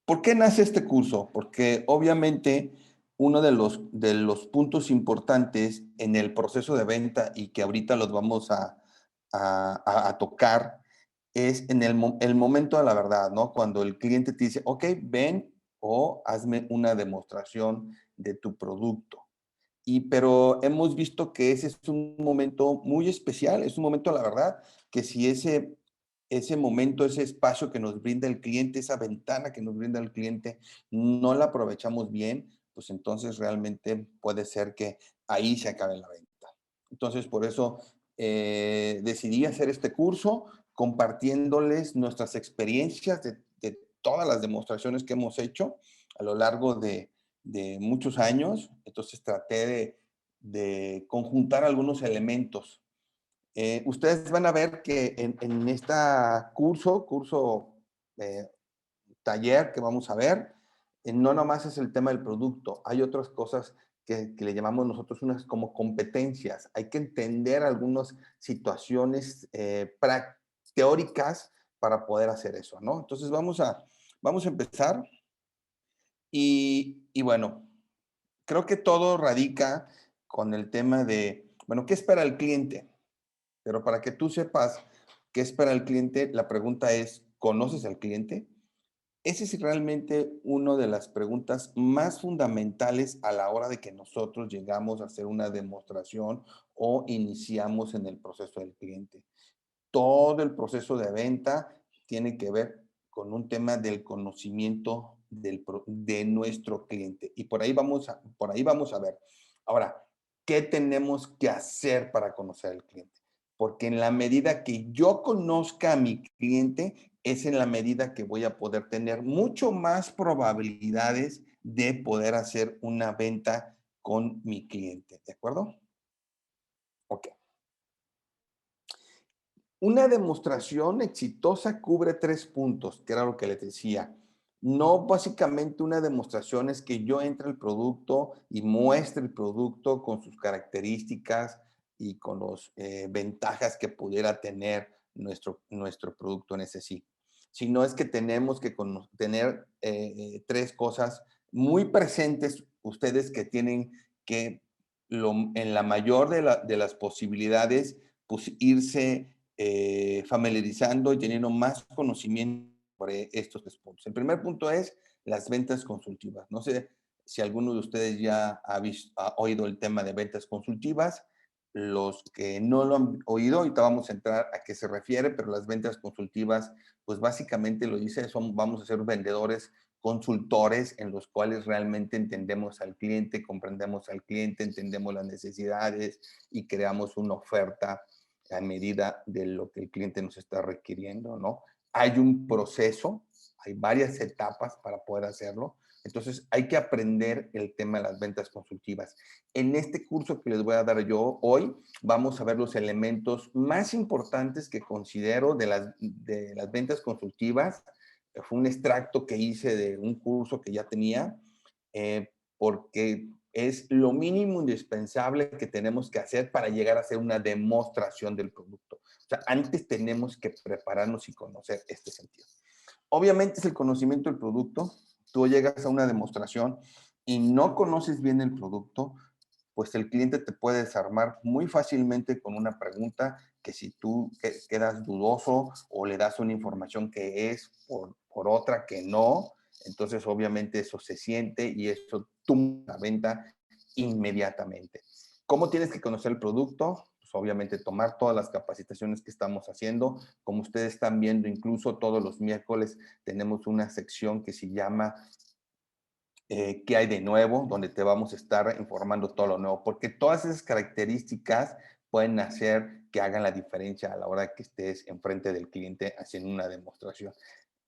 ¿Por qué nace este curso? Porque obviamente uno de los puntos importantes en el proceso de venta y que ahorita los vamos a tocar es en el momento de la verdad, ¿no? Cuando el cliente te dice, ok, ven o hazme una demostración de tu producto. Pero hemos visto que ese es un momento muy especial, es un momento, la verdad, que si ese momento, ese espacio que nos brinda el cliente, esa ventana que nos brinda el cliente, no la aprovechamos bien, pues entonces realmente puede ser que ahí se acabe la venta. Entonces, por eso decidí hacer este curso compartiéndoles nuestras experiencias de todas las demostraciones que hemos hecho a lo largo de muchos años. Entonces traté de conjuntar algunos elementos. Ustedes van a ver que en este curso, eh, taller que vamos a ver, no nomás es el tema del producto, hay otras cosas que le llamamos nosotros unas como competencias. Hay que entender algunas situaciones teóricas para poder hacer eso, ¿no? Entonces vamos a empezar y bueno, creo que todo radica con el tema de, bueno, ¿qué espera el cliente? Pero para que tú sepas qué espera el cliente, la pregunta es, ¿conoces al cliente? Esa es realmente una de las preguntas más fundamentales a la hora de que nosotros llegamos a hacer una demostración o iniciamos en el proceso del cliente. Todo el proceso de venta tiene que ver con un tema del conocimiento de nuestro cliente. Y por ahí vamos a ver. Ahora, ¿qué tenemos que hacer para conocer al cliente? Porque en la medida que yo conozca a mi cliente, es en la medida que voy a poder tener mucho más probabilidades de poder hacer una venta con mi cliente. ¿De acuerdo? Ok. Una demostración exitosa cubre 3 puntos, que era lo que les decía. No, básicamente una demostración es que yo entre el producto y muestre el producto con sus características y con las ventajas que pudiera tener nuestro producto en ese sí. Sino es que tenemos que tener 3 cosas muy presentes ustedes que tienen que, en la mayor de las posibilidades, pues irse familiarizando y teniendo más conocimiento sobre estos 3 puntos. El primer punto es las ventas consultivas. No sé si alguno de ustedes ya ha oído el tema de ventas consultivas. Los que no lo han oído, ahorita vamos a entrar a qué se refiere, pero las ventas consultivas, pues básicamente lo dice, vamos a ser vendedores consultores en los cuales realmente entendemos al cliente, comprendemos al cliente, entendemos las necesidades y creamos una oferta a medida de lo que el cliente nos está requiriendo, ¿no? Hay un proceso, hay varias etapas para poder hacerlo. Entonces, hay que aprender el tema de las ventas consultivas. En este curso que les voy a dar yo hoy, vamos a ver los elementos más importantes que considero de las ventas consultivas. Fue un extracto que hice de un curso que ya tenía, porque es lo mínimo indispensable que tenemos que hacer para llegar a hacer una demostración del producto. O sea, antes tenemos que prepararnos y conocer este sentido. Obviamente es el conocimiento del producto. Tú llegas a una demostración y no conoces bien el producto, pues el cliente te puede desarmar muy fácilmente con una pregunta que si tú quedas dudoso o le das una información que es por otra que no, entonces obviamente eso se siente y eso tumba la venta inmediatamente. ¿Cómo tienes que conocer el producto? Pues obviamente tomar todas las capacitaciones que estamos haciendo. Como ustedes están viendo, incluso todos los miércoles tenemos una sección que se llama qué hay de nuevo, donde te vamos a estar informando todo lo nuevo, porque todas esas características pueden hacer que hagan la diferencia a la hora que estés enfrente del cliente haciendo una demostración.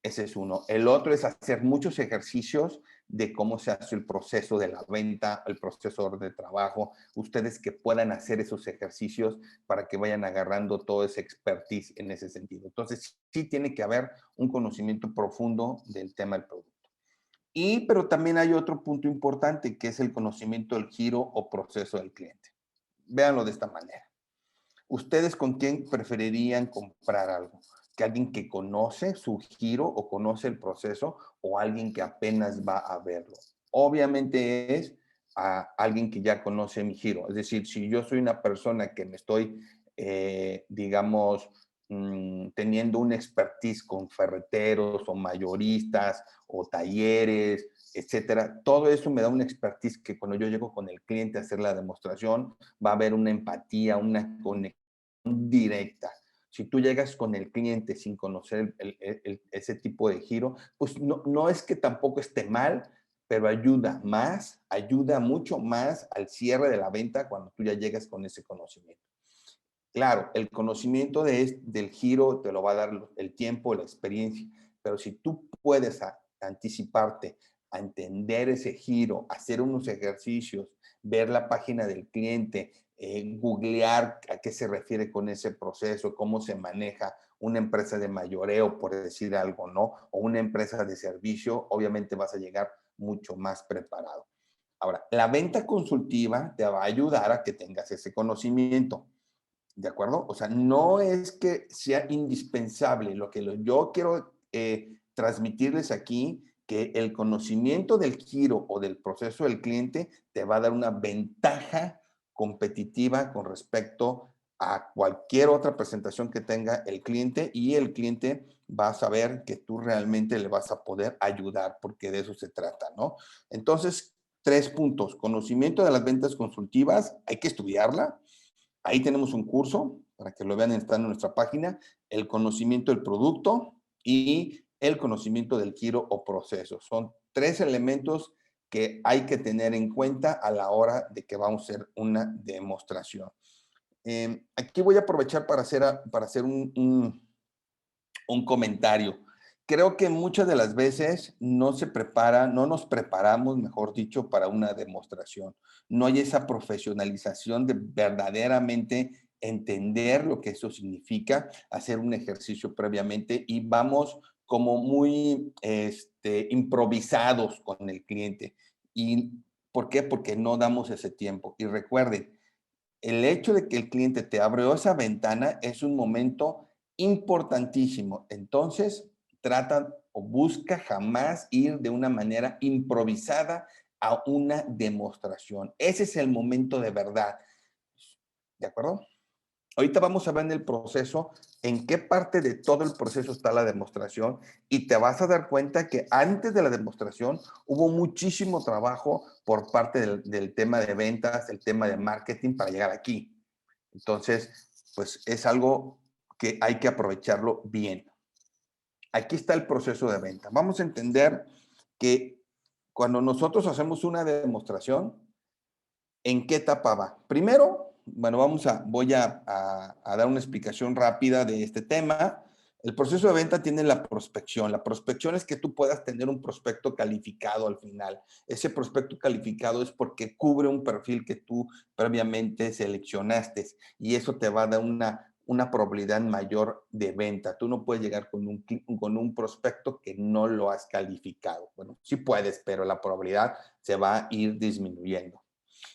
Ese es uno. El otro es hacer muchos ejercicios de cómo se hace el proceso de la venta, el proceso de trabajo. Ustedes que puedan hacer esos ejercicios para que vayan agarrando todo ese expertise en ese sentido. Entonces, sí tiene que haber un conocimiento profundo del tema del producto. Pero también hay otro punto importante que es el conocimiento del giro o proceso del cliente. Véanlo de esta manera. ¿Ustedes con quién preferirían comprar algo? que alguien que conoce su giro o conoce el proceso o alguien que apenas va a verlo. Obviamente es a alguien que ya conoce mi giro. Es decir, si yo soy una persona que me estoy, digamos, teniendo una expertise con ferreteros o mayoristas o talleres, etcétera, todo eso me da una expertise que cuando yo llego con el cliente a hacer la demostración, va a haber una empatía, una conexión directa. Si tú llegas con el cliente sin conocer ese tipo de giro, pues no es que tampoco esté mal, pero ayuda mucho más al cierre de la venta cuando tú ya llegas con ese conocimiento. Claro, el conocimiento del giro te lo va a dar el tiempo, la experiencia, pero si tú puedes anticiparte a entender ese giro, hacer unos ejercicios, ver la página del cliente, googlear a qué se refiere con ese proceso, cómo se maneja una empresa de mayoreo, por decir algo, ¿no? O una empresa de servicio, obviamente vas a llegar mucho más preparado. Ahora, la venta consultiva te va a ayudar a que tengas ese conocimiento. ¿De acuerdo? O sea, no es que sea indispensable. Yo quiero transmitirles aquí que el conocimiento del giro o del proceso del cliente te va a dar una ventaja competitiva con respecto a cualquier otra presentación que tenga el cliente y el cliente va a saber que tú realmente le vas a poder ayudar porque de eso se trata, ¿no? Entonces, 3 puntos. Conocimiento de las ventas consultivas, hay que estudiarla. Ahí tenemos un curso para que lo vean, está en nuestra página, el conocimiento del producto y el conocimiento del giro o proceso. Son 3 elementos que hay que tener en cuenta a la hora de que vamos a hacer una demostración. Aquí voy a aprovechar para hacer un comentario. Creo que muchas de las veces no nos preparamos, mejor dicho, para una demostración. No hay esa profesionalización de verdaderamente entender lo que eso significa, hacer un ejercicio previamente y vamos como muy improvisados con el cliente. ¿Y por qué? Porque no damos ese tiempo. Y recuerden, el hecho de que el cliente te abrió esa ventana es un momento importantísimo. Entonces, trata o busca jamás ir de una manera improvisada a una demostración. Ese es el momento de verdad. ¿De acuerdo? Ahorita vamos a ver en el proceso en qué parte de todo el proceso está la demostración y te vas a dar cuenta que antes de la demostración hubo muchísimo trabajo por parte del tema de ventas, el tema de marketing para llegar aquí. Entonces, pues es algo que hay que aprovecharlo bien. Aquí está el proceso de venta. Vamos a entender que cuando nosotros hacemos una demostración, ¿en qué etapa va? Primero, bueno, voy a dar una explicación rápida de este tema. El proceso de venta tiene la prospección. La prospección es que tú puedas tener un prospecto calificado al final. Ese prospecto calificado es porque cubre un perfil que tú previamente seleccionaste y eso te va a dar una probabilidad mayor de venta. Tú no puedes llegar con un prospecto que no lo has calificado. Bueno, sí puedes, pero la probabilidad se va a ir disminuyendo.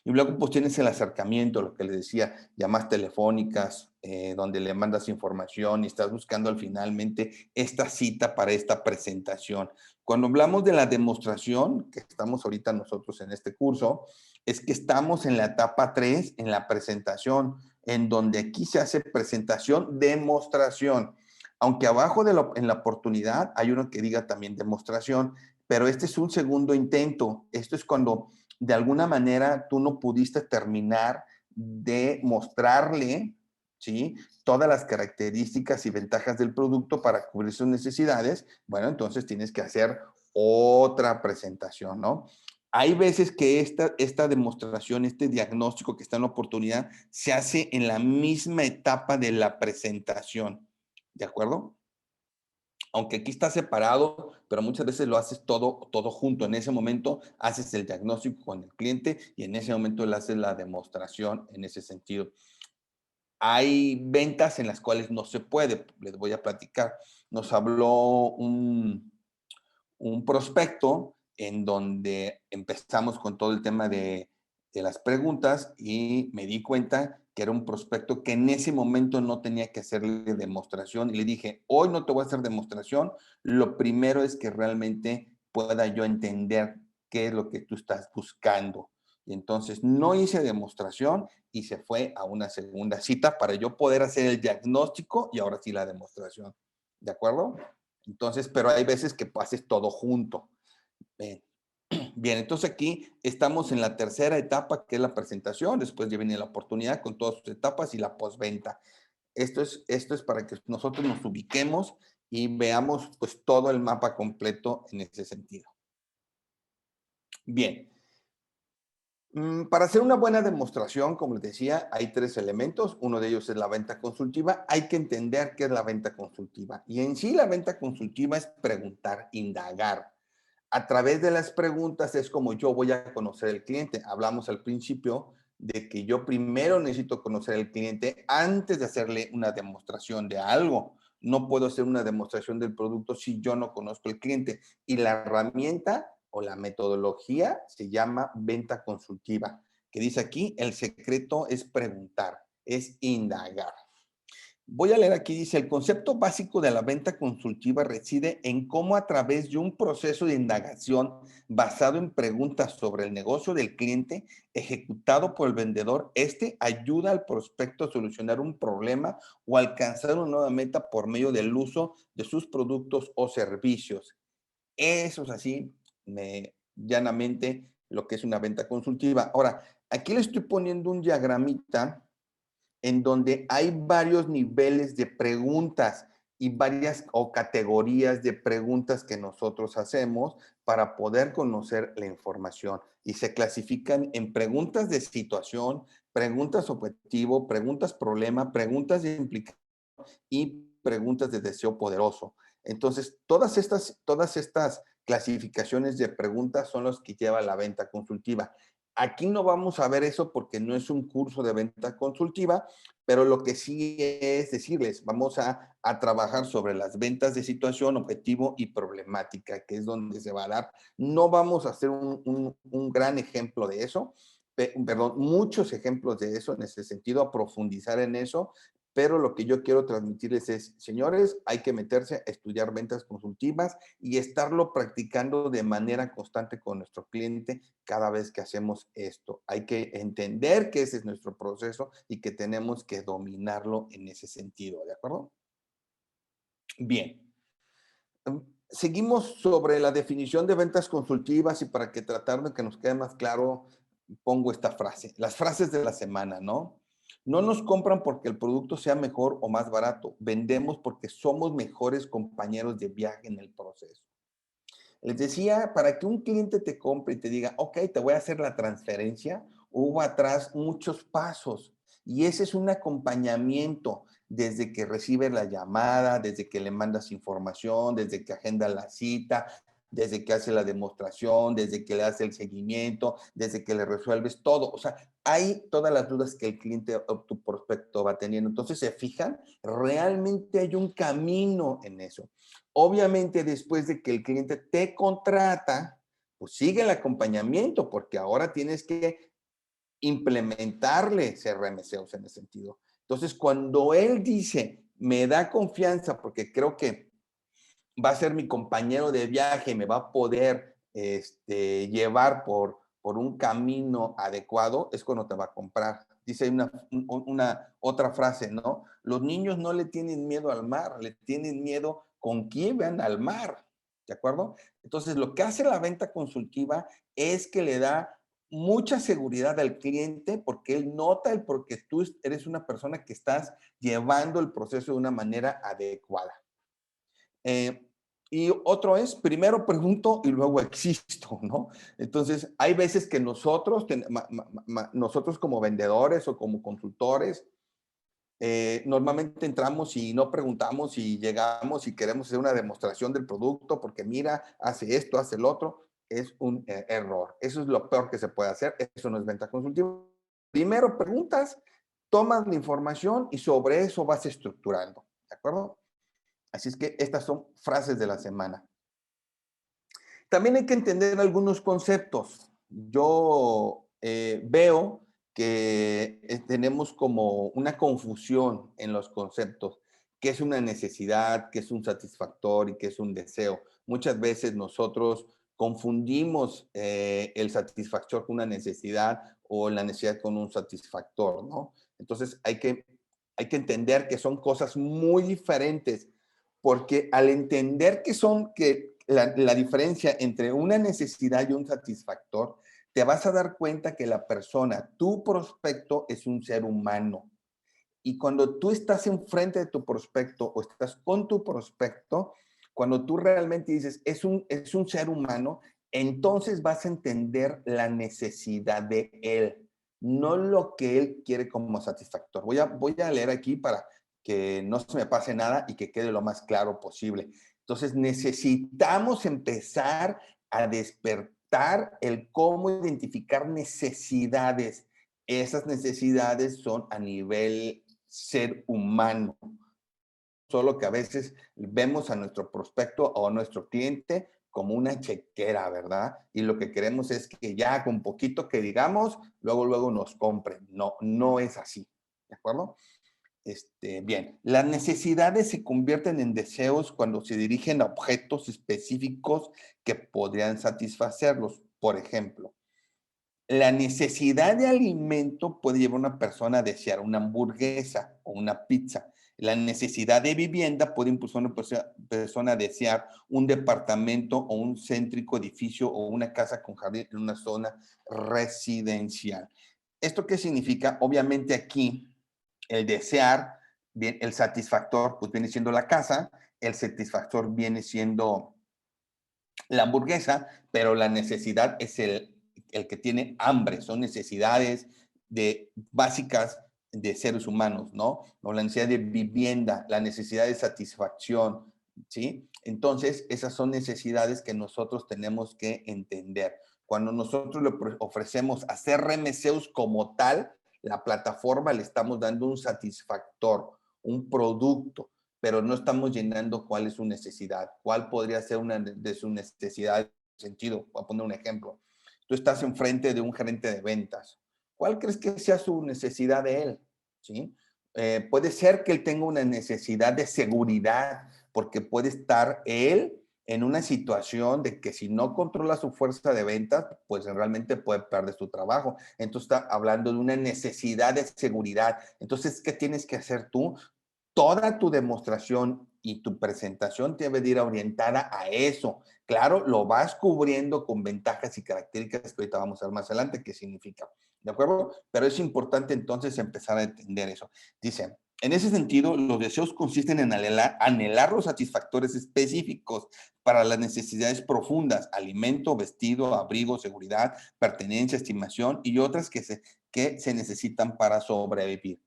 Y luego pues tienes el acercamiento, lo que les decía, llamadas telefónicas, donde le mandas información y estás buscando finalmente esta cita para esta presentación. Cuando hablamos de la demostración, que estamos ahorita nosotros en este curso, es que estamos en la etapa 3, en la presentación, en donde aquí se hace presentación, demostración. Aunque abajo en la oportunidad hay uno que diga también demostración, pero este es un segundo intento. Esto es cuando de alguna manera tú no pudiste terminar de mostrarle, ¿sí? Todas las características y ventajas del producto para cubrir sus necesidades, bueno, entonces tienes que hacer otra presentación, ¿no? Hay veces que esta demostración, este diagnóstico que está en la oportunidad, se hace en la misma etapa de la presentación, ¿de acuerdo? Aunque aquí está separado, pero muchas veces lo haces todo junto. En ese momento haces el diagnóstico con el cliente y en ese momento le haces la demostración en ese sentido. Hay ventas en las cuales no se puede, les voy a platicar. Nos habló un prospecto en donde empezamos con todo el tema de de las preguntas y me di cuenta que era un prospecto que en ese momento no tenía que hacerle demostración y le dije, hoy no te voy a hacer demostración, lo primero es que realmente pueda yo entender qué es lo que tú estás buscando. Y entonces no hice demostración y se fue a una segunda cita para yo poder hacer el diagnóstico y ahora sí la demostración. ¿De acuerdo? Entonces, pero hay veces que pases todo junto. Bien. Bien, entonces aquí estamos en la tercera etapa, que es la presentación. Después ya viene la oportunidad con todas sus etapas y la postventa. Esto es para que nosotros nos ubiquemos y veamos pues todo el mapa completo en ese sentido. Bien, para hacer una buena demostración, como les decía, hay tres elementos. Uno de ellos es la venta consultiva. Hay que entender qué es la venta consultiva. Y en sí la venta consultiva es preguntar, indagar. A través de las preguntas es como yo voy a conocer al cliente. Hablamos al principio de que yo primero necesito conocer al cliente antes de hacerle una demostración de algo. No puedo hacer una demostración del producto si yo no conozco al cliente. Y la herramienta o la metodología se llama venta consultiva, que dice aquí, el secreto es preguntar, es indagar. Voy a leer aquí, dice, el concepto básico de la venta consultiva reside en cómo a través de un proceso de indagación basado en preguntas sobre el negocio del cliente ejecutado por el vendedor, este ayuda al prospecto a solucionar un problema o alcanzar una nueva meta por medio del uso de sus productos o servicios. Eso es así, llanamente, lo que es una venta consultiva. Ahora, aquí le estoy poniendo un diagramita en donde hay varios niveles de preguntas y varias o categorías de preguntas que nosotros hacemos para poder conocer la información. Y se clasifican en preguntas de situación, preguntas objetivo, preguntas problema, preguntas de implicación y preguntas de deseo poderoso. Entonces, todas estas clasificaciones de preguntas son las que lleva la venta consultiva. Aquí no vamos a ver eso porque no es un curso de venta consultiva, pero lo que sí es decirles, vamos a trabajar sobre las ventas de situación, objetivo y problemática, que es donde se va a dar. No vamos a hacer un gran ejemplo de eso, perdón, muchos ejemplos de eso en ese sentido, a profundizar en eso, pero lo que yo quiero transmitirles es, señores, hay que meterse a estudiar ventas consultivas y estarlo practicando de manera constante con nuestro cliente cada vez que hacemos esto. Hay que entender que ese es nuestro proceso y que tenemos que dominarlo en ese sentido, ¿de acuerdo? Bien. Seguimos sobre la definición de ventas consultivas y para que tratar de que nos quede más claro, pongo esta frase, las frases de la semana, ¿no? No nos compran porque el producto sea mejor o más barato, vendemos porque somos mejores compañeros de viaje en el proceso. Les decía, para que un cliente te compre y te diga, ok, te voy a hacer la transferencia, hubo atrás muchos pasos y ese es un acompañamiento desde que recibe la llamada, desde que le mandas información, desde que agenda la cita, desde que hace la demostración, desde que le hace el seguimiento, desde que le resuelves todo. O sea, hay todas las dudas que el cliente o tu prospecto va teniendo. Entonces, ¿se fijan? Realmente hay un camino en eso. Obviamente, después de que el cliente te contrata, pues sigue el acompañamiento, porque ahora tienes que implementarle CRM-SEOs en ese sentido. Entonces, cuando él dice, me da confianza porque creo que va a ser mi compañero de viaje, me va a poder llevar por un camino adecuado, es cuando te va a comprar. Dice una otra frase, ¿no? Los niños no le tienen miedo al mar, le tienen miedo con quién van al mar, ¿de acuerdo? Entonces, lo que hace la venta consultiva es que le da mucha seguridad al cliente porque él nota el porque tú eres una persona que estás llevando el proceso de una manera adecuada. Eh, y otro es, primero pregunto y luego existo, ¿no? Entonces, hay veces que nosotros, nosotros como vendedores o como consultores, normalmente entramos y no preguntamos y llegamos y queremos hacer una demostración del producto porque mira, hace esto, hace el otro. Es un error. Eso es lo peor que se puede hacer. Eso no es venta consultiva. Primero preguntas, tomas la información y sobre eso vas estructurando. ¿De acuerdo? Así es que estas son frases de la semana. También hay que entender algunos conceptos. Yo veo que tenemos como una confusión en los conceptos, qué es una necesidad, qué es un satisfactor y qué es un deseo. Muchas veces nosotros confundimos el satisfactor con una necesidad o la necesidad con un satisfactor, ¿no? Entonces hay que entender que son cosas muy diferentes, porque al entender que la diferencia entre una necesidad y un satisfactor, te vas a dar cuenta que la persona, tu prospecto, es un ser humano. Y cuando tú estás enfrente de tu prospecto o estás con tu prospecto, cuando tú realmente dices, es un ser humano, entonces vas a entender la necesidad de él, no lo que él quiere como satisfactor. Voy a leer aquí para que no se me pase nada y que quede lo más claro posible. Entonces, necesitamos empezar a despertar el cómo identificar necesidades. Esas necesidades son a nivel ser humano, solo que a veces vemos a nuestro prospecto o a nuestro cliente como una chequera, ¿verdad? Y lo que queremos es que ya con poquito que digamos, luego nos compren. No, no es así, ¿de acuerdo? Bien, las necesidades se convierten en deseos cuando se dirigen a objetos específicos que podrían satisfacerlos. Por ejemplo, la necesidad de alimento puede llevar a una persona a desear una hamburguesa o una pizza. La necesidad de vivienda puede impulsar a una persona a desear un departamento o un céntrico edificio o una casa con jardín en una zona residencial. ¿Esto qué significa? Obviamente aquí el desear, bien, el satisfactor, pues viene siendo la casa, el satisfactor viene siendo la hamburguesa, pero la necesidad es el que tiene hambre, son necesidades básicas de seres humanos, ¿no? O la necesidad de vivienda, la necesidad de satisfacción, ¿sí? Entonces, esas son necesidades que nosotros tenemos que entender. Cuando nosotros le ofrecemos hacer RMCeus como tal, la plataforma le estamos dando un satisfactor, un producto, pero no estamos llenando cuál es su necesidad, cuál podría ser una de sus necesidades. Sentido, voy a poner un ejemplo. Tú estás enfrente de un gerente de ventas. ¿Cuál crees que sea su necesidad de él? ¿Sí? Puede ser que él tenga una necesidad de seguridad, porque puede estar él en una situación de que si no controla su fuerza de ventas, pues realmente puede perder su trabajo. Entonces está hablando de una necesidad de seguridad. Entonces, ¿qué tienes que hacer tú? Toda tu demostración y tu presentación debe de ir orientada a eso. Claro, lo vas cubriendo con ventajas y características que ahorita vamos a ver más adelante qué significa. ¿De acuerdo? Pero es importante entonces empezar a entender eso. Dice, en ese sentido, los deseos consisten en anhelar los satisfactores específicos para las necesidades profundas, alimento, vestido, abrigo, seguridad, pertenencia, estimación y otras que se necesitan para sobrevivir.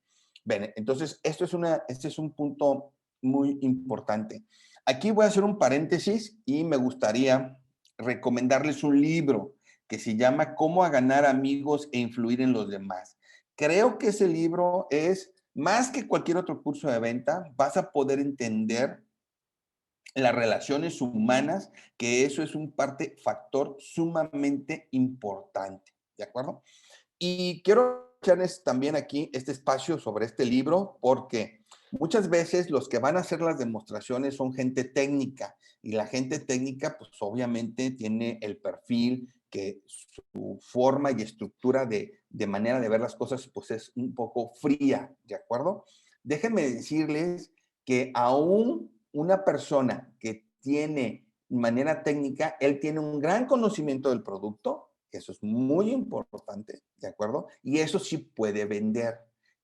Bien, entonces este es un punto muy importante. Aquí voy a hacer un paréntesis y me gustaría recomendarles un libro que se llama Cómo a ganar amigos e influir en los demás. Creo que ese libro es más que cualquier otro curso de venta, vas a poder entender las relaciones humanas, que eso es un factor sumamente importante, ¿de acuerdo? Y quiero echarles también aquí este espacio sobre este libro porque muchas veces los que van a hacer las demostraciones son gente técnica y la gente técnica pues obviamente tiene el perfil que su forma y estructura de manera de ver las cosas pues es un poco fría, ¿de acuerdo? Déjenme decirles que aún una persona que tiene manera técnica, él tiene un gran conocimiento del producto, que eso es muy importante, ¿de acuerdo? Y eso sí puede vender,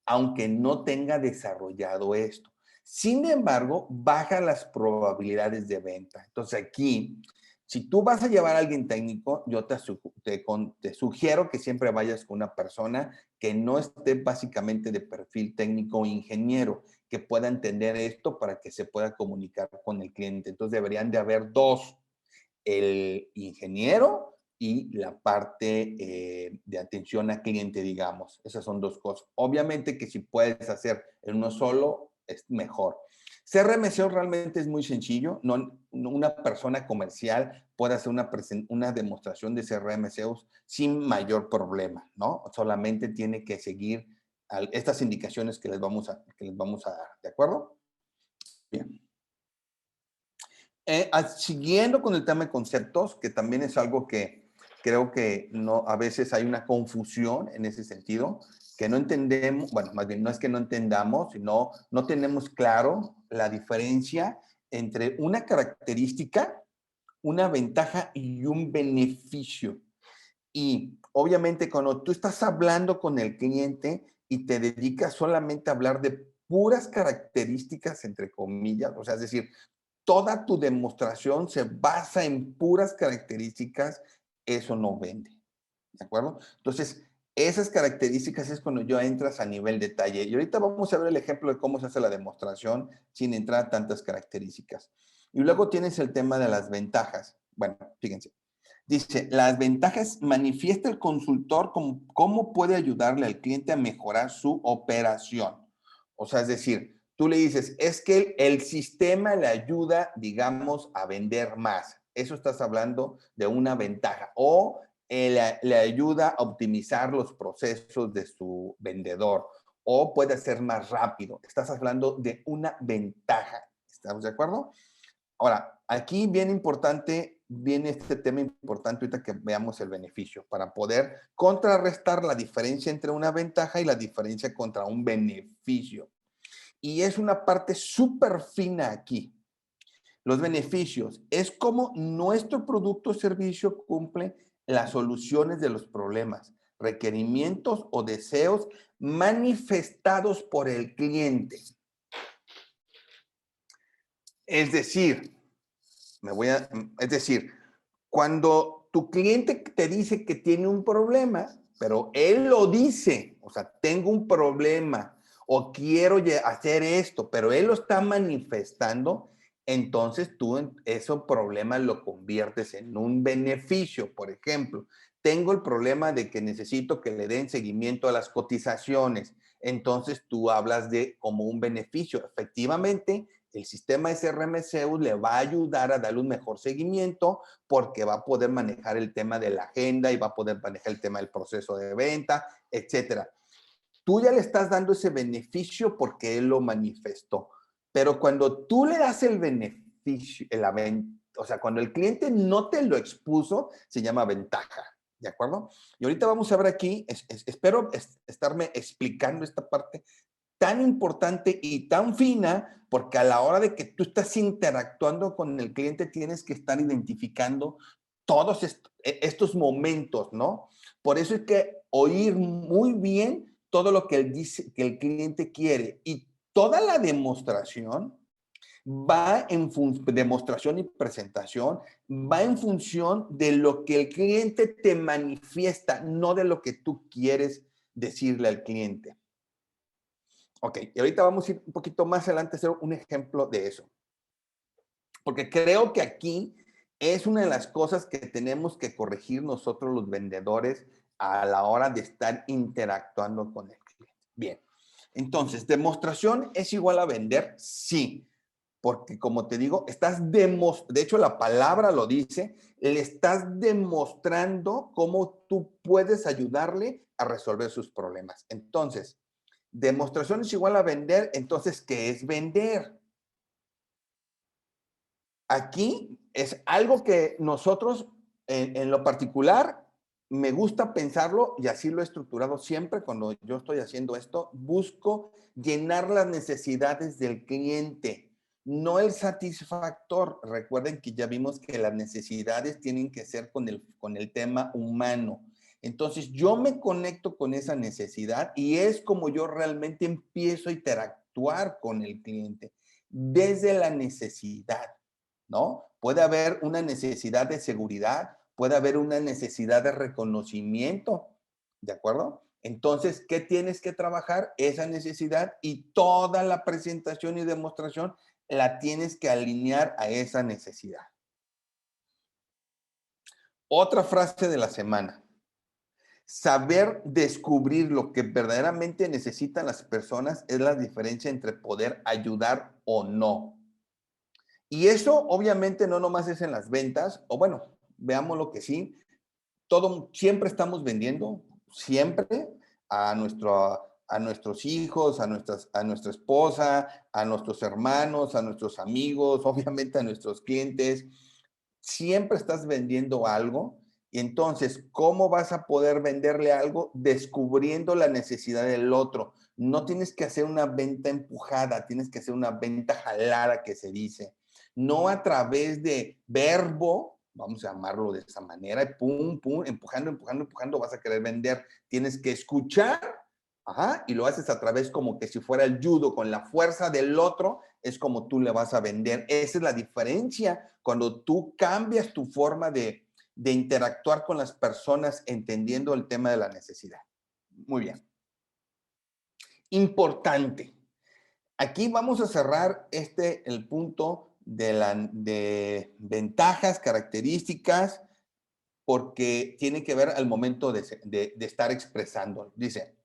aunque no tenga desarrollado esto. Sin embargo, baja las probabilidades de venta. Entonces aquí, si tú vas a llevar a alguien técnico, yo te sugiero que siempre vayas con una persona que no esté básicamente de perfil técnico o ingeniero, que pueda entender esto para que se pueda comunicar con el cliente. Entonces deberían de haber dos, el ingeniero y la parte de atención al cliente, digamos. Esas son dos cosas. Obviamente que si puedes hacer en uno solo, es mejor. CRM realmente es muy sencillo. Una persona comercial puede hacer una demostración de CRM sin mayor problema, ¿no? Solamente tiene que seguir estas indicaciones que les vamos a dar, ¿de acuerdo? Bien. Siguiendo con el tema de conceptos, que también es algo que creo que a veces hay una confusión en ese sentido, que no entendemos, bueno, más bien no es que no entendamos, sino no tenemos claro la diferencia entre una característica, una ventaja y un beneficio. Y obviamente cuando tú estás hablando con el cliente y te dedicas solamente a hablar de puras características, entre comillas, o sea, es decir, toda tu demostración se basa en puras características, eso no vende, ¿de acuerdo? Entonces, esas características es cuando ya entras a nivel detalle. Y ahorita vamos a ver el ejemplo de cómo se hace la demostración sin entrar a tantas características. Y luego tienes el tema de las ventajas. Bueno, fíjense. Dice, las ventajas manifiesta el consultor cómo puede ayudarle al cliente a mejorar su operación. O sea, es decir, tú le dices, es que el sistema le ayuda, digamos, a vender más. Eso estás hablando de una ventaja. O le ayuda a optimizar los procesos de su vendedor. O puede ser más rápido. Estás hablando de una ventaja. ¿Estamos de acuerdo? Ahora, aquí viene este tema importante ahorita que veamos el beneficio, para poder contrarrestar la diferencia entre una ventaja y la diferencia contra un beneficio. Y es una parte súper fina aquí. Los beneficios es como nuestro producto o servicio cumple las soluciones de los problemas, requerimientos o deseos manifestados por el cliente. Es decir, es decir, cuando tu cliente te dice que tiene un problema, pero él lo dice, o sea, tengo un problema o quiero hacer esto, pero él lo está manifestando, entonces tú ese problema lo conviertes en un beneficio. Por ejemplo, tengo el problema de que necesito que le den seguimiento a las cotizaciones. Entonces tú hablas de como un beneficio. Efectivamente, el sistema SRM le va a ayudar a darle un mejor seguimiento porque va a poder manejar el tema de la agenda y va a poder manejar el tema del proceso de venta, etcétera. Tú ya le estás dando ese beneficio porque él lo manifestó. Pero cuando tú le das el beneficio, o sea, cuando el cliente no te lo expuso, se llama ventaja. ¿De acuerdo? Y ahorita vamos a ver aquí, espero estarme explicando esta parte tan importante y tan fina, porque a la hora de que tú estás interactuando con el cliente, tienes que estar identificando todos estos momentos, ¿no? Por eso es que oír muy bien todo lo que él dice, que el cliente quiere, y toda la demostración va en demostración y presentación, va en función de lo que el cliente te manifiesta, no de lo que tú quieres decirle al cliente. Ok, y ahorita vamos a ir un poquito más adelante a hacer un ejemplo de eso. Porque creo que aquí es una de las cosas que tenemos que corregir nosotros los vendedores a la hora de estar interactuando con el cliente. Bien, entonces, ¿demostración es igual a vender? Sí, porque como te digo, de hecho la palabra lo dice, le estás demostrando cómo tú puedes ayudarle a resolver sus problemas. Entonces, demostración es igual a vender, entonces, ¿qué es vender? Aquí es algo que nosotros, en lo particular, me gusta pensarlo y así lo he estructurado siempre cuando yo estoy haciendo esto. Busco llenar las necesidades del cliente, no el satisfactor. Recuerden que ya vimos que las necesidades tienen que ser con el tema humano. Entonces, yo me conecto con esa necesidad y es como yo realmente empiezo a interactuar con el cliente desde la necesidad. ¿No? Puede haber una necesidad de seguridad, puede haber una necesidad de reconocimiento, ¿de acuerdo? Entonces, ¿qué tienes que trabajar? Esa necesidad, y toda la presentación y demostración la tienes que alinear a esa necesidad. Otra frase de la semana. Saber descubrir lo que verdaderamente necesitan las personas es la diferencia entre poder ayudar o no. Y eso obviamente no nomás es en las ventas, o bueno, veamos lo que sí, siempre estamos vendiendo, siempre, a nuestros hijos, a nuestra esposa, a nuestros hermanos, a nuestros amigos, obviamente a nuestros clientes. Siempre estás vendiendo algo y entonces, ¿cómo vas a poder venderle algo? Descubriendo la necesidad del otro. No tienes que hacer una venta empujada, tienes que hacer una venta jalada, que se dice. No a través de verbo, vamos a llamarlo de esa manera, y pum, pum, empujando, empujando, empujando, vas a querer vender. Tienes que escuchar, ajá, y lo haces a través como que si fuera el judo, con la fuerza del otro, es como tú le vas a vender. Esa es la diferencia cuando tú cambias tu forma de interactuar con las personas entendiendo el tema de la necesidad. Muy bien. Importante. Aquí vamos a cerrar el punto de ventajas, características, porque tiene que ver al momento de estar expresando. Dice,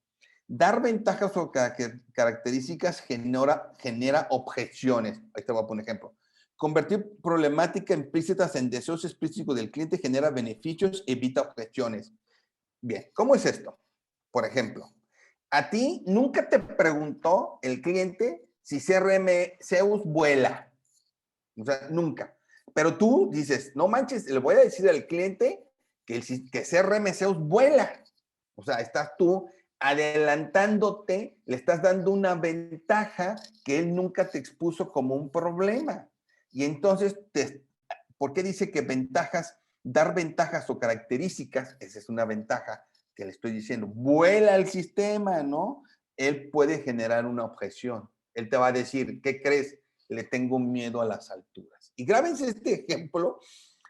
dar ventajas o características genera objeciones. Ahí te voy a poner ejemplo. Convertir problemática implícitas en deseos explícitos del cliente genera beneficios, evita objeciones. Bien, ¿cómo es esto? Por ejemplo, a ti nunca te preguntó el cliente si CRM Zeus vuela. O sea, nunca. Pero tú dices, no manches, le voy a decir al cliente que CRM Zeus vuela. O sea, estás tú adelantándote, le estás dando una ventaja que él nunca te expuso como un problema. Y entonces, ¿por qué dice que dar ventajas o características? Esa es una ventaja que le estoy diciendo. Vuela el sistema, ¿no? Él puede generar una objeción. Él te va a decir, ¿qué crees? Le tengo miedo a las alturas. Y grábense este ejemplo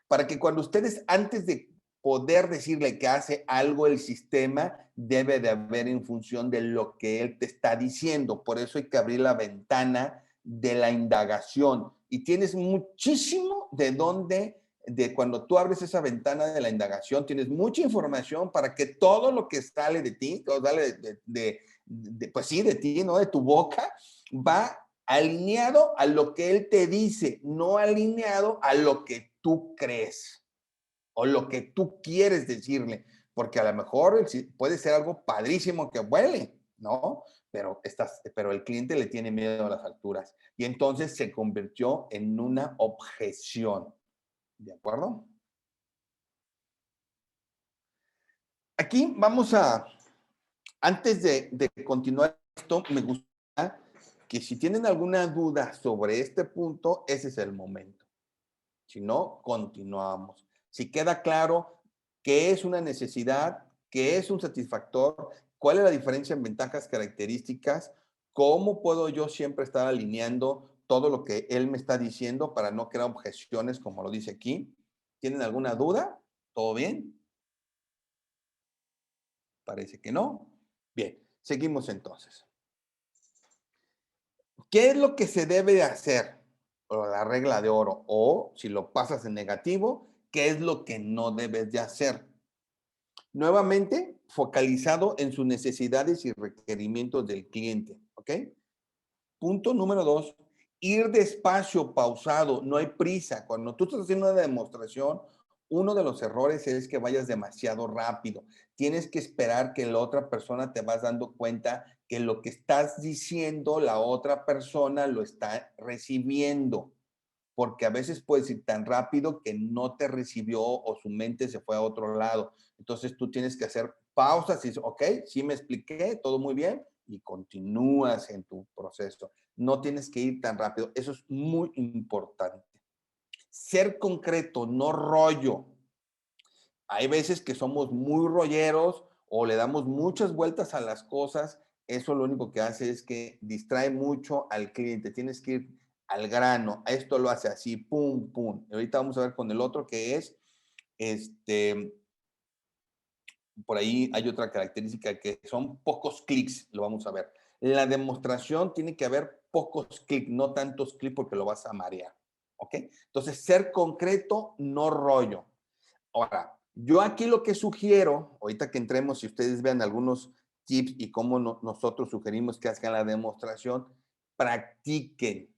para que cuando ustedes, antes de poder decirle que hace algo el sistema, debe de haber en función de lo que él te está diciendo. Por eso hay que abrir la ventana de la indagación. Y tienes muchísimo de cuando tú abres esa ventana de la indagación, tienes mucha información para que todo lo que sale de ti, todo sale pues sí, de ti, ¿no? De tu boca, va alineado a lo que él te dice, no alineado a lo que tú crees o lo que tú quieres decirle, porque a lo mejor puede ser algo padrísimo que huele, ¿no? Pero el cliente le tiene miedo a las alturas y entonces se convirtió en una objeción. ¿De acuerdo? Aquí antes de continuar esto, me gustaría que si tienen alguna duda sobre este punto, ese es el momento. Si no, continuamos. Si queda claro qué es una necesidad, qué es un satisfactor, cuál es la diferencia en ventajas, características, cómo puedo yo siempre estar alineando todo lo que él me está diciendo para no crear objeciones, como lo dice aquí. ¿Tienen alguna duda? ¿Todo bien? Parece que no. Bien, seguimos entonces. ¿Qué es lo que se debe de hacer? O la regla de oro. O si lo pasas en negativo, ¿qué es lo que no debes de hacer? Nuevamente, focalizado en sus necesidades y requerimientos del cliente. ¿Ok? Punto número 2, ir despacio, pausado, no hay prisa. Cuando tú estás haciendo una demostración, uno de los errores es que vayas demasiado rápido. Tienes que esperar que la otra persona te vas dando cuenta que lo que estás diciendo, la otra persona lo está recibiendo. Porque a veces puedes ir tan rápido que no te recibió o su mente se fue a otro lado. Entonces tú tienes que hacer pausas y dices, ok, sí me expliqué, todo muy bien, y continúas en tu proceso. No tienes que ir tan rápido. Eso es muy importante. Ser concreto, no rollo. Hay veces que somos muy rolleros o le damos muchas vueltas a las cosas. Eso lo único que hace es que distrae mucho al cliente. Tienes que ir al grano. Esto lo hace así, pum, pum. Y ahorita vamos a ver con el otro que es, este, por ahí hay otra característica que son pocos clics, lo vamos a ver. La demostración tiene que haber pocos clics, no tantos clics porque lo vas a marear. ¿Ok? Entonces, ser concreto, no rollo. Ahora, yo aquí lo que sugiero, ahorita que entremos, si ustedes vean algunos tips y cómo nosotros sugerimos que hagan la demostración, practiquen.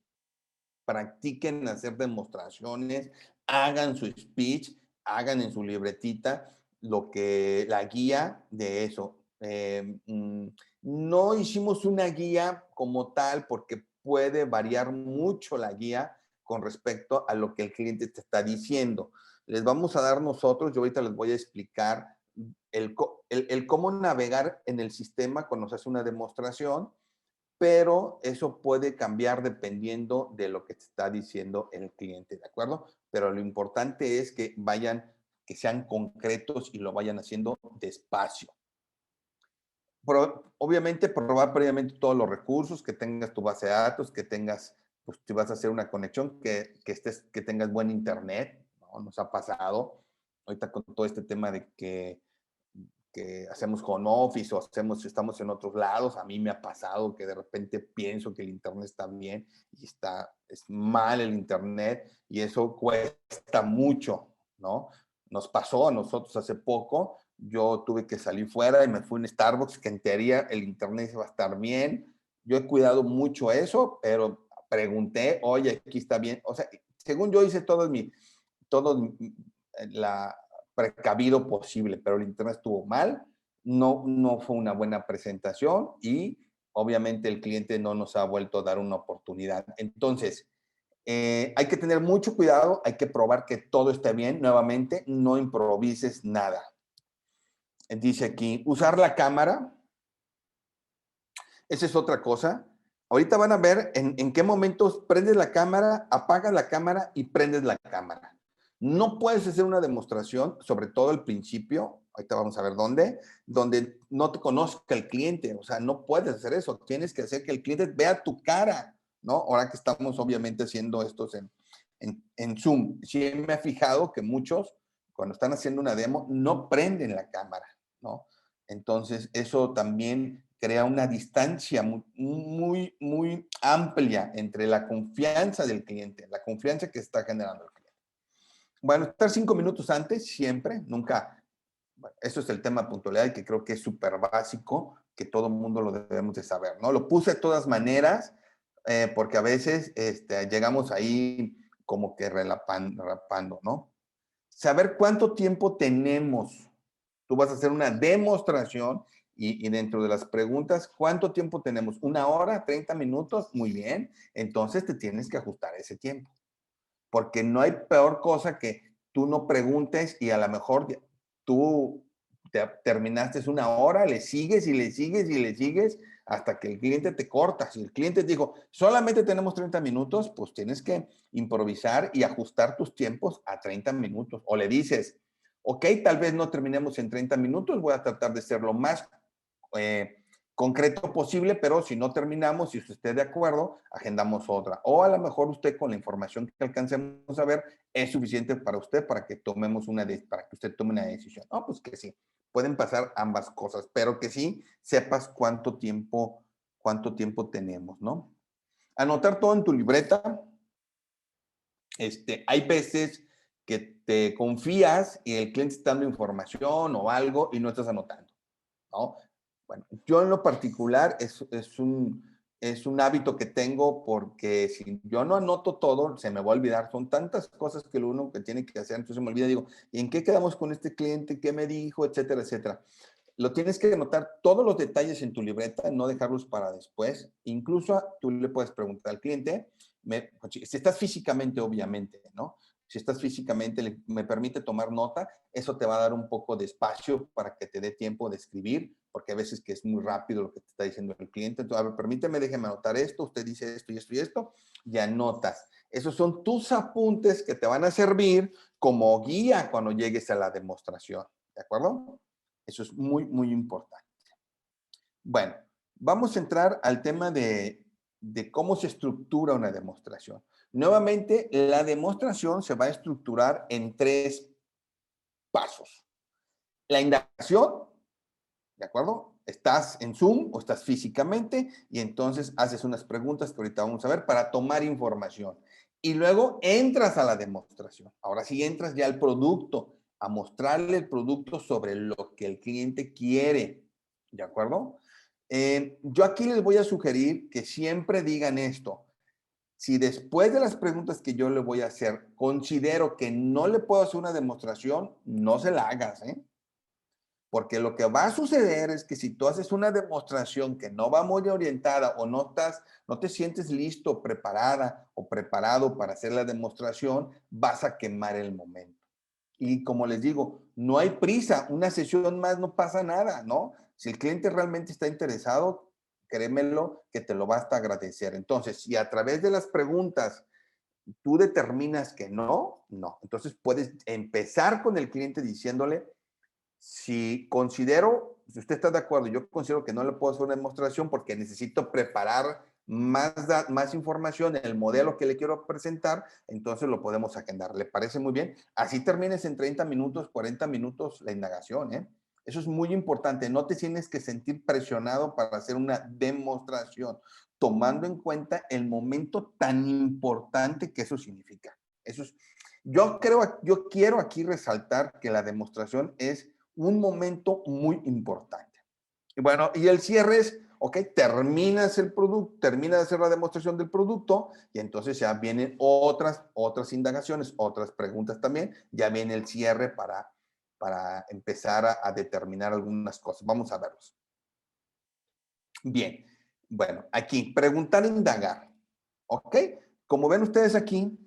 practiquen hacer demostraciones, hagan su speech, hagan en su libretita la guía de eso. No hicimos una guía como tal porque puede variar mucho la guía con respecto a lo que el cliente te está diciendo. Les vamos a dar nosotros, yo ahorita les voy a explicar el cómo navegar en el sistema cuando se hace una demostración, pero eso puede cambiar dependiendo de lo que te está diciendo el cliente, ¿de acuerdo? Pero lo importante es que sean concretos y lo vayan haciendo despacio. Obviamente, probar previamente todos los recursos, que tengas tu base de datos, que tengas, pues si vas a hacer una conexión, que tengas buen internet, ¿no? Nos ha pasado ahorita con todo este tema de que hacemos home office o estamos en otros lados. A mí me ha pasado que de repente pienso que el internet está bien y es mal el internet y eso cuesta mucho, ¿no? Nos pasó a nosotros hace poco. Yo tuve que salir fuera y me fui a un Starbucks que en teoría el internet iba a estar bien. Yo he cuidado mucho eso, pero pregunté, oye, aquí está bien. O sea, según yo hice todo la precavido posible, pero el internet estuvo mal, no fue una buena presentación y obviamente el cliente no nos ha vuelto a dar una oportunidad. Entonces, hay que tener mucho cuidado, hay que probar que todo esté bien. Nuevamente, no improvises nada. Dice aquí, usar la cámara, esa es otra cosa. Ahorita van a ver en qué momentos prendes la cámara, apagas la cámara y prendes la cámara. No puedes hacer una demostración, sobre todo al principio, ahorita vamos a ver donde no te conozca el cliente. O sea, no puedes hacer eso. Tienes que hacer que el cliente vea tu cara, ¿no? Ahora que estamos obviamente haciendo estos en Zoom. Sí me he fijado que muchos, cuando están haciendo una demo, no prenden la cámara, ¿no? Entonces, eso también crea una distancia muy amplia entre la confianza del cliente, la confianza que está generando el cliente. Bueno, estar 5 minutos antes, siempre, nunca. Bueno, eso es el tema de puntualidad y que creo que es súper básico, que todo el mundo lo debemos de saber, ¿no? Lo puse de todas maneras, porque a veces llegamos ahí como que rapando, ¿no? Saber cuánto tiempo tenemos. Tú vas a hacer una demostración y dentro de las preguntas, ¿cuánto tiempo tenemos? ¿1 hora? ¿30 minutos? Muy bien. Entonces te tienes que ajustar ese tiempo. Porque no hay peor cosa que tú no preguntes y a lo mejor tú terminaste 1 hora, le sigues y le sigues y le sigues hasta que el cliente te corta. Si el cliente te dijo, solamente tenemos 30 minutos, pues tienes que improvisar y ajustar tus tiempos a 30 minutos. O le dices, ok, tal vez no terminemos en 30 minutos, voy a tratar de ser lo más eh, concreto posible, pero si no terminamos, si usted esté de acuerdo, agendamos otra. O a lo mejor usted con la información que alcancemos a ver es suficiente para usted para que para que usted tome una decisión. No, pues que sí, pueden pasar ambas cosas, pero que sí sepas cuánto tiempo tenemos, ¿no? Anotar todo en tu libreta. Hay veces que te confías y el cliente está dando información o algo y no estás anotando, ¿no? Bueno, yo en lo particular es un hábito que tengo porque si yo no anoto todo, se me va a olvidar. Son tantas cosas que uno que tiene que hacer, entonces se me olvida, digo, ¿y en qué quedamos con este cliente? ¿Qué me dijo? Etcétera, etcétera. Lo tienes que anotar todos los detalles en tu libreta, no dejarlos para después. Incluso tú le puedes preguntar al cliente, si estás físicamente, obviamente, ¿no? Si estás físicamente, me permite tomar nota, eso te va a dar un poco de espacio para que te dé tiempo de escribir, porque a veces que es muy rápido lo que te está diciendo el cliente. Entonces, a ver, permíteme, déjeme anotar esto, usted dice esto y esto y esto, y anotas. Esos son tus apuntes que te van a servir como guía cuando llegues a la demostración, ¿de acuerdo? Eso es muy importante. Bueno, vamos a entrar al tema de cómo se estructura una demostración. Nuevamente, la demostración se va a estructurar en 3 pasos. La indagación, ¿de acuerdo? Estás en Zoom o estás físicamente y entonces haces unas preguntas que ahorita vamos a ver para tomar información. Y luego entras a la demostración. Ahora sí entras ya al producto, a mostrarle el producto sobre lo que el cliente quiere. ¿De acuerdo? Yo aquí les voy a sugerir que siempre digan esto. Si después de las preguntas que yo le voy a hacer, considero que no le puedo hacer una demostración, no se la hagas, ¿eh? Porque lo que va a suceder es que si tú haces una demostración que no va muy orientada o no te sientes listo, preparada o preparado para hacer la demostración, vas a quemar el momento. Y como les digo, no hay prisa, una sesión más no pasa nada, ¿no? Si el cliente realmente está interesado, créemelo que te lo va hasta agradecer. Entonces, si a través de las preguntas tú determinas que no, no. Entonces puedes empezar con el cliente diciéndole, si usted está de acuerdo, yo considero que no le puedo hacer una demostración porque necesito preparar más información en el modelo que le quiero presentar, entonces lo podemos agendar. ¿Le parece muy bien? Así termines en 30 minutos, 40 minutos la indagación, ¿eh? Eso es muy importante. No te tienes que sentir presionado para hacer una demostración, tomando en cuenta el momento tan importante que eso significa. Eso es, yo quiero aquí resaltar que la demostración es un momento muy importante. Y bueno, y el cierre es, ok, terminas el producto, terminas de hacer la demostración del producto y entonces ya vienen otras indagaciones, otras preguntas también, ya viene el cierre para empezar a determinar algunas cosas. Vamos a verlos. Bien, bueno, aquí, preguntar, indagar, ok. Como ven ustedes aquí,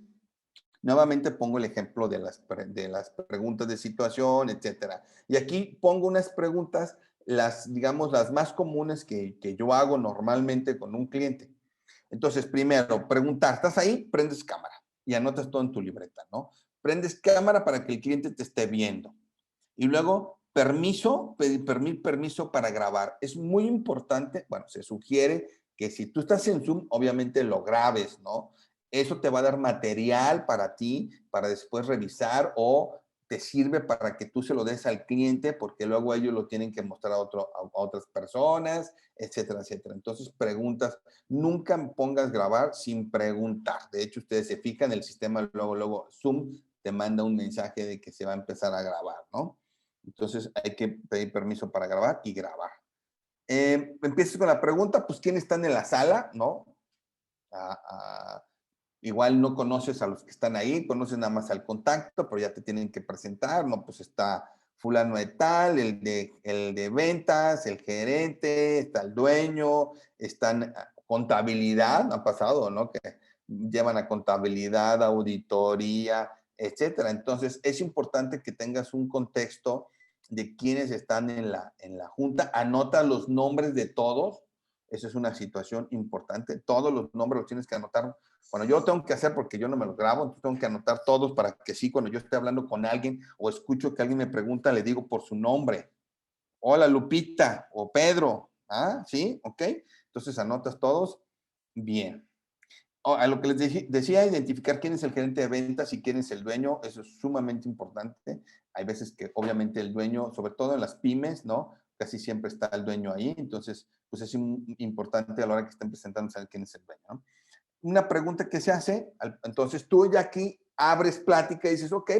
nuevamente pongo el ejemplo de las preguntas de situación, etcétera. Y aquí pongo unas preguntas, digamos, las más comunes que yo hago normalmente con un cliente. Entonces, primero, preguntar, ¿estás ahí? Prendes cámara y anotas todo en tu libreta, ¿no? Prendes cámara para que el cliente te esté viendo. Y luego, pedir permiso para grabar. Es muy importante, bueno, se sugiere que si tú estás en Zoom, obviamente lo grabes, ¿no? Eso te va a dar material para ti, para después revisar o te sirve para que tú se lo des al cliente porque luego ellos lo tienen que mostrar a otras personas, etcétera, etcétera. Entonces, preguntas, nunca pongas grabar sin preguntar. De hecho, ustedes se fijan, el sistema luego Zoom te manda un mensaje de que se va a empezar a grabar, ¿no? Entonces, hay que pedir permiso para grabar y grabar. Empiezas con la pregunta, pues, ¿quiénes están en la sala, no? Ah, ah, igual no conoces a los que están ahí, conoces nada más al contacto, pero ya te tienen que presentar, ¿no? Pues está fulano de tal, el de ventas, el gerente, está el dueño, están contabilidad, ha pasado, ¿no? Que llevan a contabilidad, auditoría, etcétera. Entonces, es importante que tengas un contexto de quienes están en la junta, anota los nombres de todos, eso es una situación importante, todos los nombres los tienes que anotar. Bueno, yo lo tengo que hacer porque yo no me lo grabo, entonces tengo que anotar todos para que sí, cuando yo esté hablando con alguien o escucho que alguien me pregunta, le digo por su nombre. Hola, Lupita o Pedro. Ah, sí, ok. Entonces anotas todos. Bien. A lo que les decía, identificar quién es el gerente de ventas y quién es el dueño, eso es sumamente importante. Hay veces que obviamente el dueño, sobre todo en las pymes, ¿no? Casi siempre está el dueño ahí, entonces, pues es importante a la hora que estén presentando saber quién es el dueño, ¿no? Una pregunta que se hace, entonces tú ya aquí abres plática y dices, ok,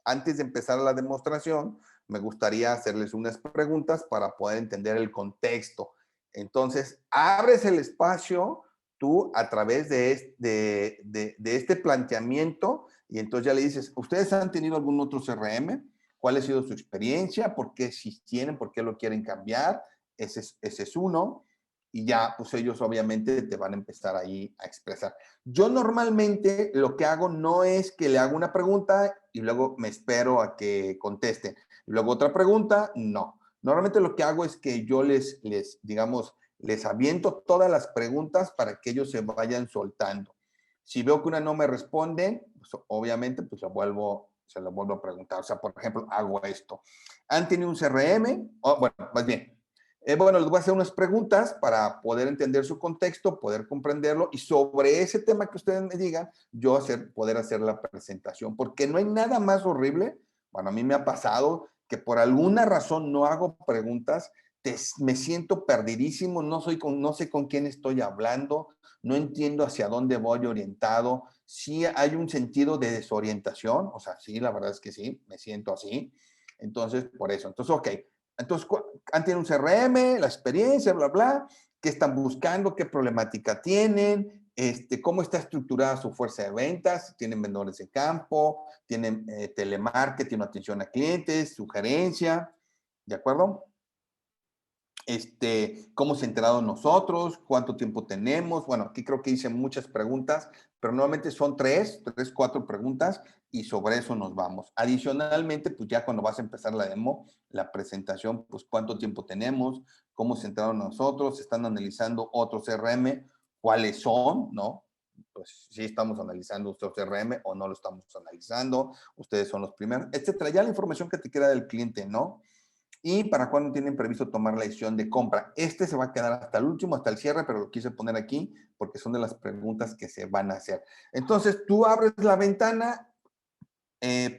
antes de empezar la demostración, me gustaría hacerles unas preguntas para poder entender el contexto. Entonces, abres el espacio tú a través de este planteamiento y entonces ya le dices, ¿ustedes han tenido algún otro CRM? ¿Cuál ha sido su experiencia? ¿Por qué si tienen? ¿Por qué lo quieren cambiar? Ese es uno y ya, pues ellos obviamente te van a empezar ahí a expresar. Yo normalmente lo que hago no es que le hago una pregunta y luego me espero a que conteste. Luego otra pregunta, no. Normalmente lo que hago es que yo digamos, les aviento todas las preguntas para que ellos se vayan soltando. Si veo que una no me responde, pues obviamente pues se lo vuelvo a preguntar. O sea, por ejemplo, hago esto. ¿Han tenido un CRM? Bueno, más bien, bueno, les voy a hacer unas preguntas para poder entender su contexto, poder comprenderlo y sobre ese tema que ustedes me digan, poder hacer la presentación, porque no hay nada más horrible. Bueno, a mí me ha pasado que por alguna razón no hago preguntas, me siento perdidísimo, no sé con quién estoy hablando, no entiendo hacia dónde voy orientado. Sí hay un sentido de desorientación, o sea, sí, la verdad es que sí, me siento así. Entonces, por eso. Entonces, ok. Entonces, han tenido un CRM, la experiencia, bla, bla, qué están buscando, qué problemática tienen, cómo está estructurada su fuerza de ventas, tienen vendedores de campo, tienen telemarketing, atención a clientes, sugerencia, ¿de acuerdo? Cómo se ha enterado nosotros, cuánto tiempo tenemos. Bueno, aquí creo que hice muchas preguntas, pero normalmente son cuatro preguntas y sobre eso nos vamos. Adicionalmente, pues ya cuando vas a empezar la demo, la presentación, pues cuánto tiempo tenemos, cómo se enteraron nosotros, están analizando otros CRM, cuáles son, ¿no? Pues si estamos analizando nuestro CRM o no lo estamos analizando, ustedes son los primeros, etcétera. Ya la información que te queda del cliente, ¿no? Y para cuándo tienen previsto tomar la decisión de compra. Este se va a quedar hasta el último, hasta el cierre, pero lo quise poner aquí porque son de las preguntas que se van a hacer. Entonces, tú abres la ventana,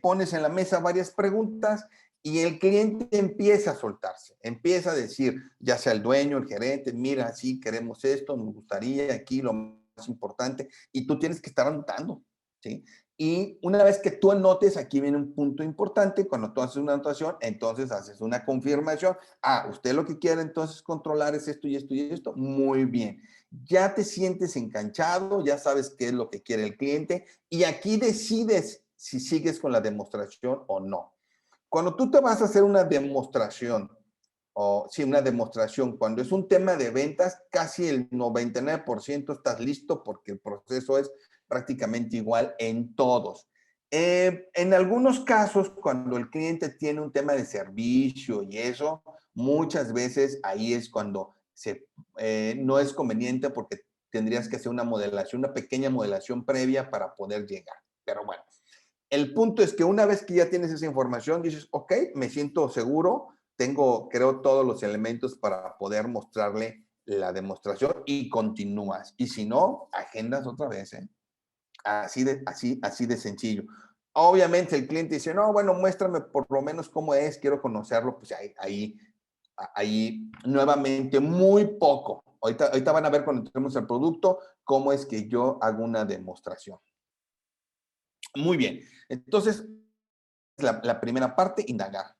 pones en la mesa varias preguntas y el cliente empieza a soltarse, empieza a decir, ya sea el dueño, el gerente, mira, sí, queremos esto, nos gustaría aquí lo más importante, y tú tienes que estar anotando, ¿sí? Y una vez que tú anotes, aquí viene un punto importante, cuando tú haces una anotación, entonces haces una confirmación. Ah, usted lo que quiere entonces controlar es esto y esto y esto. Muy bien. Ya te sientes enganchado, ya sabes qué es lo que quiere el cliente y aquí decides si sigues con la demostración o no. Cuando tú te vas a hacer una demostración, o sí, una demostración, cuando es un tema de ventas, casi el 99% estás listo porque el proceso es prácticamente igual en todos. En algunos casos, cuando el cliente tiene un tema de servicio y eso, muchas veces ahí es cuando no es conveniente porque tendrías que hacer una modelación, una pequeña modelación previa para poder llegar. Pero bueno, el punto es que una vez que ya tienes esa información, dices, ok, me siento seguro, creo todos los elementos para poder mostrarle la demostración y continúas. Y si no, agendas otra vez, ¿eh? Así de sencillo. Obviamente el cliente dice, no, bueno, muéstrame por lo menos cómo es, quiero conocerlo, pues ahí nuevamente muy poco. Ahorita van a ver cuando entremos al producto cómo es que yo hago una demostración. Muy bien. Entonces, la primera parte, indagar.